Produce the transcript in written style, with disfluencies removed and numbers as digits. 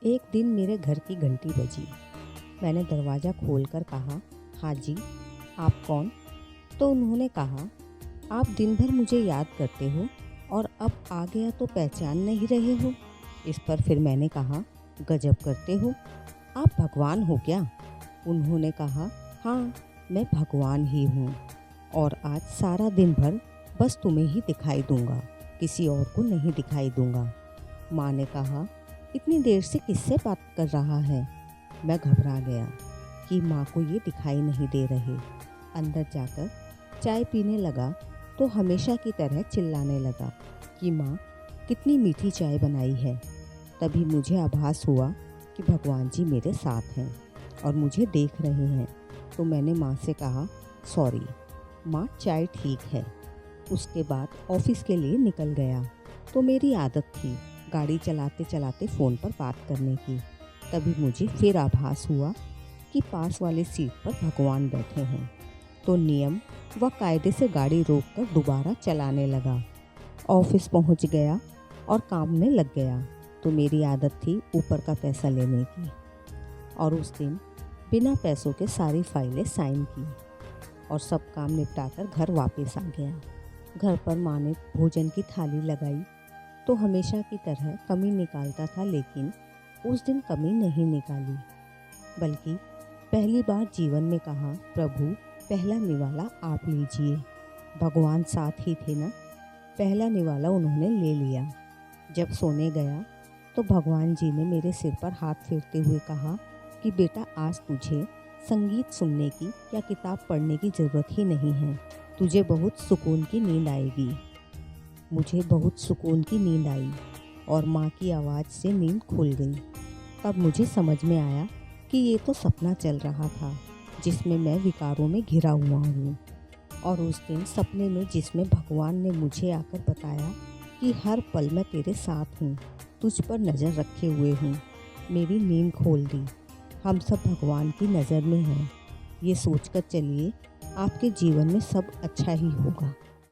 एक दिन मेरे घर की घंटी बजी। मैंने दरवाज़ा खोलकर कहा, हाँ जी, आप कौन? तो उन्होंने कहा, आप दिन भर मुझे याद करते हो और अब आ गया तो पहचान नहीं रहे हो। इस पर फिर मैंने कहा, गजब करते हो, आप भगवान हो क्या? उन्होंने कहा, हाँ, मैं भगवान ही हूँ और आज सारा दिन भर बस तुम्हें ही दिखाई दूँगा, किसी और को नहीं दिखाई दूँगा। माँ ने कहा, इतनी देर से किससे बात कर रहा है? मैं घबरा गया कि माँ को ये दिखाई नहीं दे रहे। अंदर जाकर चाय पीने लगा तो हमेशा की तरह चिल्लाने लगा कि माँ कितनी मीठी चाय बनाई है। तभी मुझे आभास हुआ कि भगवान जी मेरे साथ हैं और मुझे देख रहे हैं। तो मैंने माँ से कहा, सॉरी माँ, चाय ठीक है। उसके बाद ऑफिस के लिए निकल गया। तो मेरी आदत थी गाड़ी चलाते चलाते फ़ोन पर बात करने की। तभी मुझे फिर आभास हुआ कि पास वाली सीट पर भगवान बैठे हैं। तो नियम व कायदे से गाड़ी रोककर दोबारा चलाने लगा। ऑफिस पहुंच गया और काम में लग गया। तो मेरी आदत थी ऊपर का पैसा लेने की और उस दिन बिना पैसों के सारी फाइलें साइन की और सब काम निपटाकर घर वापस आ गया। घर पर माँ ने भोजन की थाली लगाई तो हमेशा की तरह कमी निकालता था, लेकिन उस दिन कमी नहीं निकाली, बल्कि पहली बार जीवन में कहा, प्रभु पहला निवाला आप लीजिए। भगवान साथ ही थे ना, पहला निवाला उन्होंने ले लिया। जब सोने गया तो भगवान जी ने मेरे सिर पर हाथ फेरते हुए कहा कि बेटा, आज तुझे संगीत सुनने की या किताब पढ़ने की ज़रूरत ही नहीं है, तुझे बहुत सुकून की नींद आएगी। मुझे बहुत सुकून की नींद आई और माँ की आवाज़ से नींद खुल गई। तब मुझे समझ में आया कि ये तो सपना चल रहा था जिसमें मैं विकारों में घिरा हुआ हूँ। और उस दिन सपने में जिसमें भगवान ने मुझे आकर बताया कि हर पल मैं तेरे साथ हूँ, तुझ पर नज़र रखे हुए हूँ, मेरी नींद खोल दी। हम सब भगवान की नज़र में हैं। ये सोचकर चलिए, आपके जीवन में सब अच्छा ही होगा।